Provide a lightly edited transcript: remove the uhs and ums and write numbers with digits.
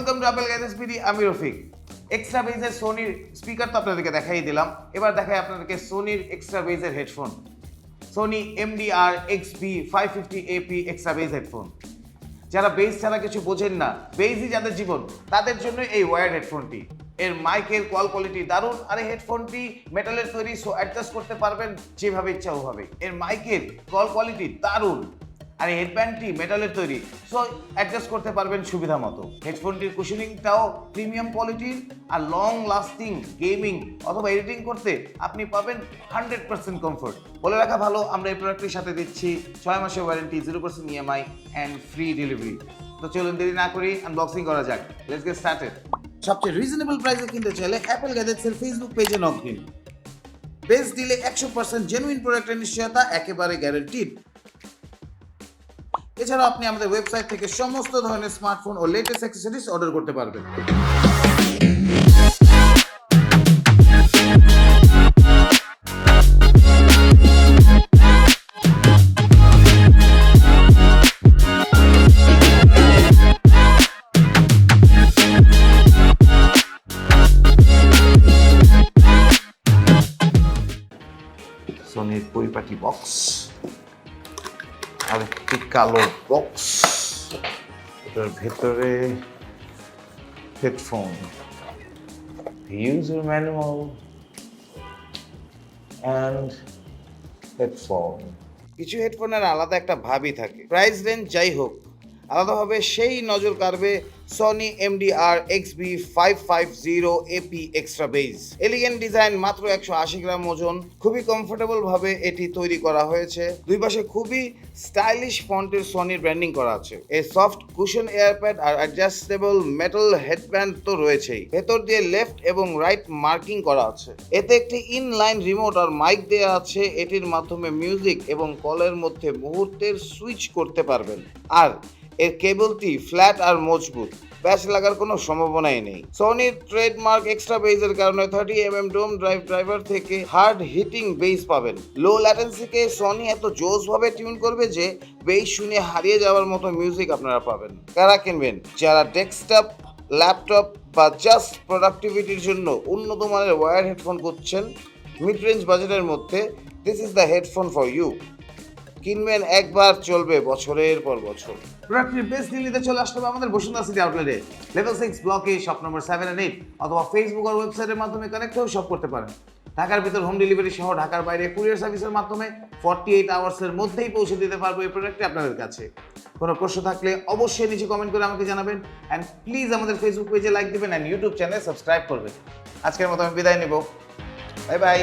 Welcome to Apple gadgets BD, আমি Rafiq. Extra বেজের সোনির speaker তো আপনাদেরকে দেখাই দিলাম, এবার দেখাই আপনাদেরকে সোনির এক্সট্রা বেজের headphone, Sony MDR-XB550AP extra bass headphone. যারা বেস ছাড়া কিছু বোঝেন না, বেসই যাদের জীবন, তাদের জন্য এই ওয়্যার্ড হেডফোনটি। এর মাইকের কল কোয়ালিটি দারুণ, আর এই হেডফোনটি মেটালের তৈরি, সো অ্যাডজাস্ট করতে পারবেন যেভাবে ইচ্ছা ওভাবে। এর মাইকের কল কোয়ালিটি দারুণ, আর এই হেডব্যান্ডটি মেটালের তৈরি, সো অ্যাডজাস্ট করতে পারবেন সুবিধা মতো। হেডফোনটির কুশনিংটাও প্রিমিয়াম কোয়ালিটির, আর লং লাস্টিং গেমিং অথবা এডিটিং করতে আপনি পাবেন 100% কমফোর্ট। বলে রাখা ভালো, আমরা এই প্রোডাক্টটির সাথে দিচ্ছি 6 মাসের warranty, 0% EMI and free delivery. তো চলুন দেরি না করি আনবক্সিং করা যাক। Let's get started. সবচেয়ে রিজনেবল প্রাইসে কিনতে চাইলে অ্যাপল গ্যাজেটসের ফেসবুক পেজে নক দিন। বেস্ট ডিলে 100% জেনুইন প্রোডাক্টের নিশ্চয়তা একেবারে গ্যারান্টিড। এছাড়াও আপনি আমাদের ওয়েবসাইট থেকে সমস্ত ধরনের স্মার্টফোন ও লেটেস্ট অ্যাক্সেসরিজ অর্ডার করতে পারবেন। সোনির পরিপাটি বক্স, আর একটি কালো বক্স, এটার ভেতরে headphone, user manual and headphone. কিছু হেডফোনের আলাদা একটা ভাবই থাকে, প্রাইস রেঞ্জ যাই হোক আলাদাভাবে সেই নজর কাড়বে Sony MDR-XB550AP extra bass. Elegant design, মাত্র 180 গ্রাম ওজন, খুবই কমফোর্টেবল ভাবে এটি তৈরি করা হয়েছে। দুই পাশে খুবই স্টাইলিশ ফন্টের সনির ব্র্যান্ডিং করা আছে। এই সফট কুশন এয়ারপ্যাড আর অ্যাডজাস্টেবল মেটাল হেডব্যান্ড তো রয়েছেই, ভেতর দিয়ে লেফট এবং রাইট মার্কিং করা আছে। এতে একটি ইনলাইন রিমোট আর মাইক দেওয়া আছে, এটির মাধ্যমে মিউজিক এবং কলের মধ্যে মুহূর্তের সুইচ করতে পারবেন। আর এর কেবলটি ফ্ল্যাট আর মজবুত, প্যাচ লাগার কোনো সম্ভাবনাই নেই। সনির ট্রেডমার্ক এক্সট্রা বেজের কারণে 30mm ডোম ড্রাইভার থেকে হার্ড হিটিং বেস পাবেন। লো ল্যাটেন্সিকে সনি এত জোসভাবে টিউন করবে যে বেস শুনে হারিয়ে যাওয়ার মতো মিউজিক আপনারা পাবেন। কারা কিনবেন? যারা ডেস্কটপ, ল্যাপটপ বা জাস্ট প্রোডাক্টিভিটির জন্য উন্নত মানের ওয়্যার হেডফোন খুঁজছেন মিড রেঞ্জ বাজেটের মধ্যে, this is the headphone for you. কিনবেন একবার, চলবে বছরের পর বছর। প্রোডাক্টের বেস্ট ডিল নিতে চলে আসতে হবে আমাদের বসুন্ধরা সিটি আউটলেটে, লেভেল 6 ব্লকে, শপ নম্বর 7 and 8, অথবা ফেসবুক আর ওয়েবসাইটের মাধ্যমে কানেক্ট হয়ে শপ করতে পারেন। ঢাকার ভিতর হোম ডেলিভারি সহ ঢাকার বাইরে কুরিয়ার সার্ভিসের মাধ্যমে 48 আওয়ার্সের মধ্যেই পৌঁছে দিতে পারবো এই প্রোডাক্টটি আপনাদের কাছে। কোনো প্রশ্ন থাকলে অবশ্যই নিচে কমেন্ট করে আমাকে জানাবেন, অ্যান্ড প্লিজ আমাদের ফেসবুক পেজে লাইক দিবেন অ্যান্ড ইউটিউব চ্যানেল সাবস্ক্রাইব করবেন। আজকের মতো আমি বিদায় নিব, বাই বাই।